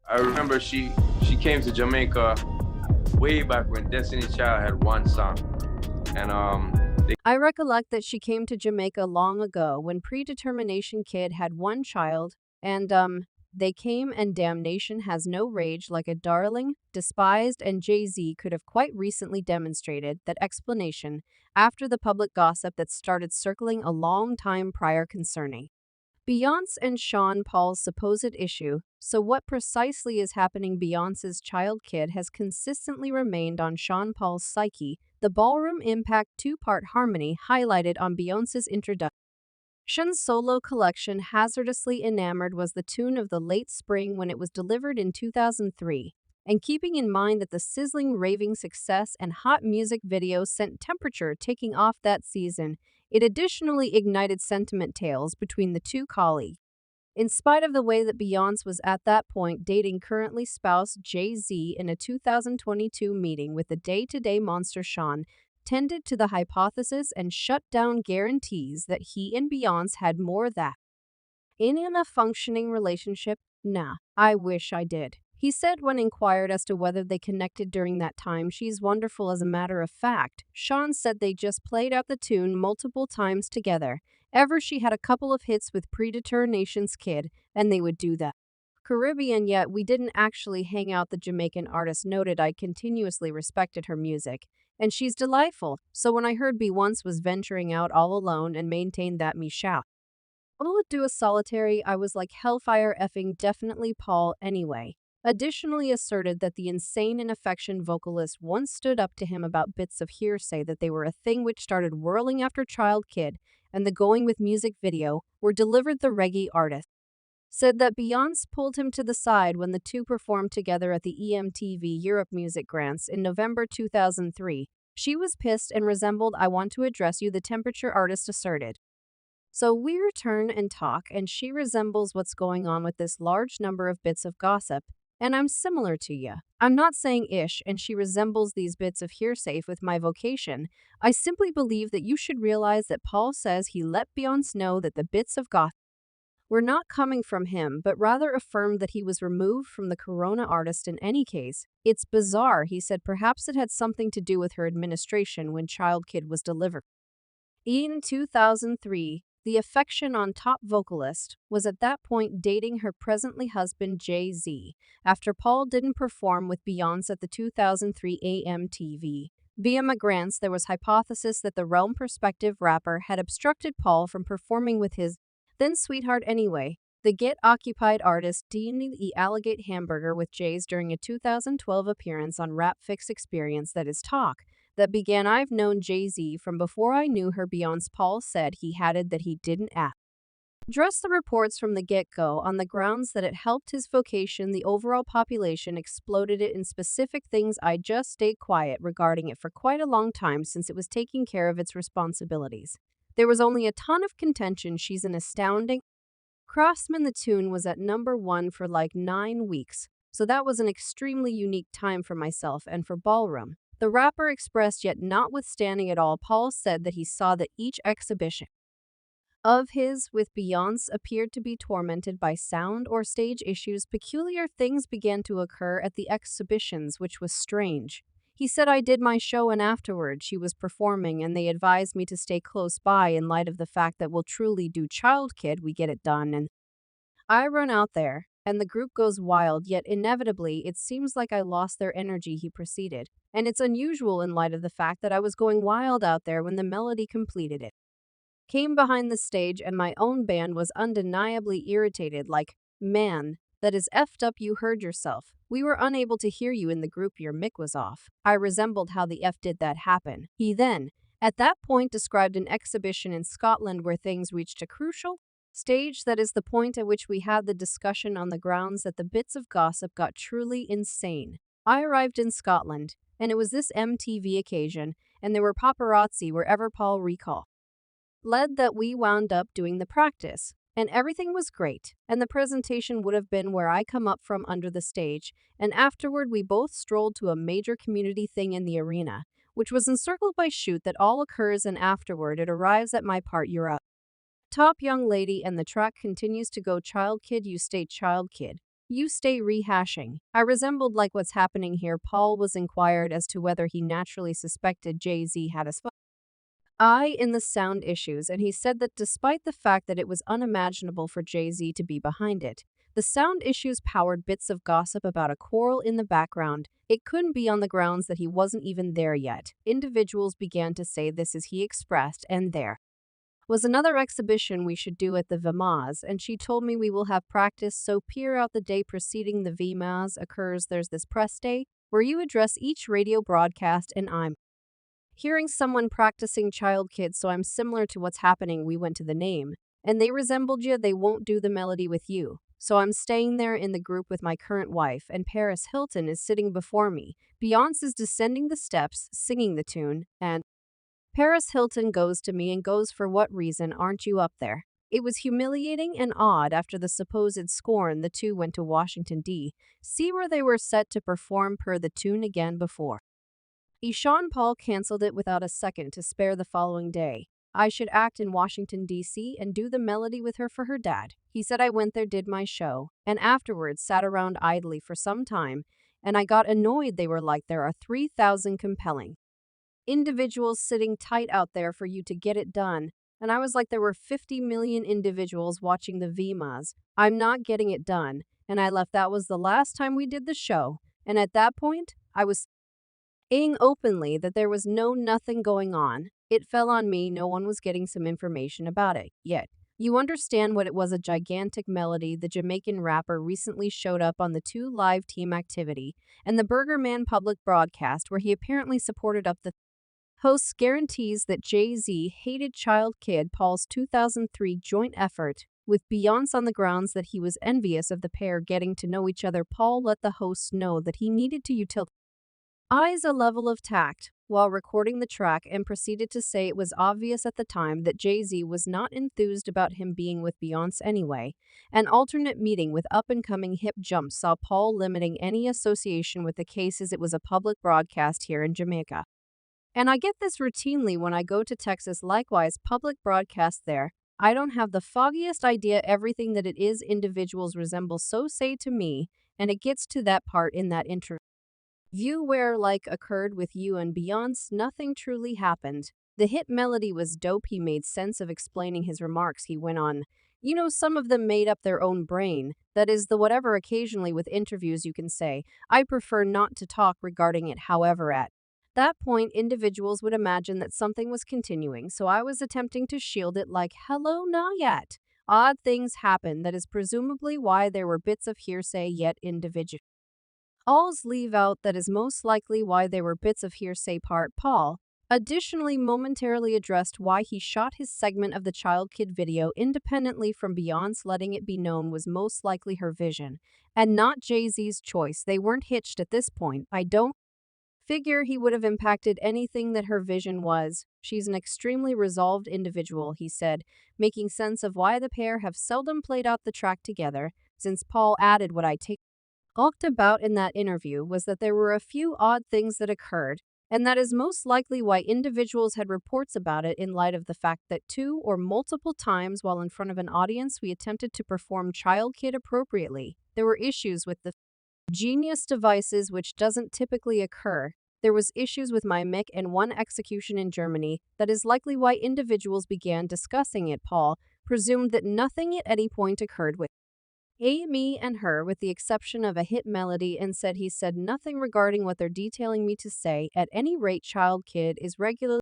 I remember she came to Jamaica way back when Destiny Child had one song, and they I recollect that she came to Jamaica long ago when Predetermination Kid had one child, and, they came and Damnation Has No Rage Like a Darling, Despised, and Jay-Z could have quite recently demonstrated that explanation after the public gossip that started circling a long time prior concerning Beyonce and Sean Paul's supposed issue, so what precisely is happening Beyonce's child kid has consistently remained on Sean Paul's psyche, the Ballroom Impact two-part harmony highlighted on Beyonce's introduction. Sean's solo collection Hazardously Enamored was the tune of the late spring when it was delivered in 2003. And keeping in mind that the sizzling raving success and hot music video sent temperature taking off that season, it additionally ignited sentiment tales between the two colleagues. In spite of the way that Beyoncé was at that point dating currently spouse Jay-Z in a 2022 meeting with the day-to-day monster Sean, tended to the hypothesis and shut down guarantees that he and Beyoncé had more that. In a functioning relationship? Nah, I wish I did. He said when inquired as to whether they connected during that time. She's wonderful as a matter of fact. Sean said they just played out the tune multiple times together. Ever she had a couple of hits with Predetermination's Kid, and they would do that. Caribbean, yet we didn't actually hang out. The Jamaican artist noted I continuously respected her music, and she's delightful, so when I heard Beyonce was venturing out all alone and maintained that me shout. I'll do a solitary, I was like hellfire effing definitely Paul anyway. Additionally asserted that the insane and affection vocalist once stood up to him about bits of hearsay that they were a thing which started whirling after Child Kid and the Going With Music video were delivered. The reggae artist said that Beyonce pulled him to the side when the two performed together at the EMTV Europe Music Grants in November 2003. She was pissed and resembled I want to address you, the temperature artist asserted. So we return and talk, and she resembles what's going on with this large number of bits of gossip, and I'm similar to ya. I'm not saying ish, and she resembles these bits of hearsay with my vocation. I simply believe that you should realize that Paul says he let Beyonce know that the bits of gossip were not coming from him, but rather affirmed that he was removed from the Corona artist in any case. It's bizarre, he said perhaps it had something to do with her administration when Child Kid was delivered. In 2003, the affection on top vocalist was at that point dating her presently husband Jay-Z after Paul didn't perform with Beyoncé at the 2003 AMTV. Via Migrants, there was hypothesis that the Realm Perspective rapper had obstructed Paul from performing with his then sweetheart anyway. The Get Occupied artist dined the Alligate hamburger with jayz during a 2012 appearance on Rap Fix Experience that is talk that began I've known Jay-Z from before I knew her. Beyonce. Paul said he added that he didn't address the reports from the get-go on the grounds that it helped his vocation. The overall population exploded it in specific things. I just stayed quiet regarding it for quite a long time since it was taking care of its responsibilities. There was only a ton of contention. She's an astounding Crossman. The tune was at #1 for like 9 weeks, so that was an extremely unique time for myself and for Ballroom. The rapper expressed, yet notwithstanding it all, Paul said that he saw that each exhibition of his with Beyonce appeared to be tormented by sound or stage issues. Peculiar things began to occur at the exhibitions, which was strange. He said I did my show and afterward she was performing and they advised me to stay close by in light of the fact that we'll truly do Child Kid, we get it done, and I run out there, and the group goes wild, yet inevitably it seems like I lost their energy, he proceeded. And it's unusual in light of the fact that I was going wild out there when the melody completed it. Came behind the stage and my own band was undeniably irritated, like, man, that is effed up, you heard yourself. We were unable to hear you in the group, your mic was off. I resembled how the F did that happen. He then, at that point, described an exhibition in Scotland where things reached a crucial stage, that is the point at which we had the discussion on the grounds that the bits of gossip got truly insane. I arrived in Scotland, and it was this MTV occasion, and there were paparazzi wherever Paul recalled. Led that we wound up doing the practice, and everything was great, and the presentation would have been where I come up from under the stage, and afterward we both strolled to a major community thing in the arena, which was encircled by shoot that all occurs, and afterward it arrives at my part. You're up top, young lady, and the track continues to go. Child Kid, you stay Child Kid. You stay rehashing. I resembled like what's happening here. Paul was inquired as to whether he naturally suspected Jay-Z had a eye in the sound issues, and he said that despite the fact that it was unimaginable for Jay-Z to be behind it, the sound issues powered bits of gossip about a quarrel in the background. It couldn't be on the grounds that he wasn't even there yet. Individuals began to say this as he expressed, and there was another exhibition we should do at the VMAs, and she told me we will have practice, so peer out the day preceding the VMAs occurs. There's this press day where you address each radio broadcast, and I'm hearing someone practicing child kids, so I'm similar to what's happening. We went to the name, and they resembled you. They won't do the melody with you. So I'm staying there in the group with my current wife, and Paris Hilton is sitting before me. Beyonce is descending the steps, singing the tune, and Paris Hilton goes to me and goes, "For what reason aren't you up there?" It was humiliating and odd. After the supposed scorn, the two went to Washington, D.C., where they were set to perform per the tune again before Sean Paul canceled it without a second to spare the following day. I should act in Washington, D.C. and do the melody with her for her dad. He said I went there, did my show, and afterwards sat around idly for some time, and I got annoyed. They were like, there are 3,000 compelling individuals sitting tight out there for you to get it done. And I was like, there were 50 million individuals watching the VMAs. I'm not getting it done. And I left. That was the last time we did the show. And at that point, I was saying openly that there was nothing going on. It fell on me. No one was getting some information about it yet. You understand what it was, a gigantic melody. The Jamaican rapper recently showed up on the 2 Live Team activity and the Burger Man public broadcast where he apparently supported up the hosts guarantees that Jay-Z hated child kid. Paul's 2003 joint effort with Beyoncé on the grounds that he was envious of the pair getting to know each other. Paul let the hosts know that he needed to utilize a level of tact while recording the track and proceeded to say it was obvious at the time that Jay-Z was not enthused about him being with Beyoncé anyway. An alternate meeting with up-and-coming hip jumps saw Paul limiting any association with the cases. It was a public broadcast here in Jamaica. And I get this routinely when I go to Texas, likewise, public broadcast there. I don't have the foggiest idea everything that it is individuals resemble, so say to me, and it gets to that part in that interview where like occurred with you and Beyonce, nothing truly happened. The hit melody was dope. He made sense of explaining his remarks. He went on, you know, some of them made up their own brain. That is the whatever. Occasionally with interviews you can say, I prefer not to talk regarding it. However, at that point, individuals would imagine that something was continuing, so I was attempting to shield it like, hello, not yet. Odd things happen. That is presumably why there were bits of hearsay, yet individuals leave out. That is most likely why there were bits of hearsay. Part Paul additionally momentarily addressed why he shot his segment of the child kid video independently from Beyonce, letting it be known was most likely her vision and not Jay-Z's choice. They weren't hitched at this point. I don't figure he would have impacted anything that her vision was. She's an extremely resolved individual, he said, making sense of why the pair have seldom played out the track together, since Paul added, what I talked about in that interview was that there were a few odd things that occurred, and that is most likely why individuals had reports about it in light of the fact that 2 or multiple times while in front of an audience we attempted to perform child kid appropriately. There were issues with the genius devices, which doesn't typically occur. There was issues with my mic and one execution in Germany. That is likely why individuals began discussing it. Paul presumed that nothing at any point occurred with me and her, with the exception of a hit melody, and said he said nothing regarding what they're detailing me to say. At any rate, child kid is regularly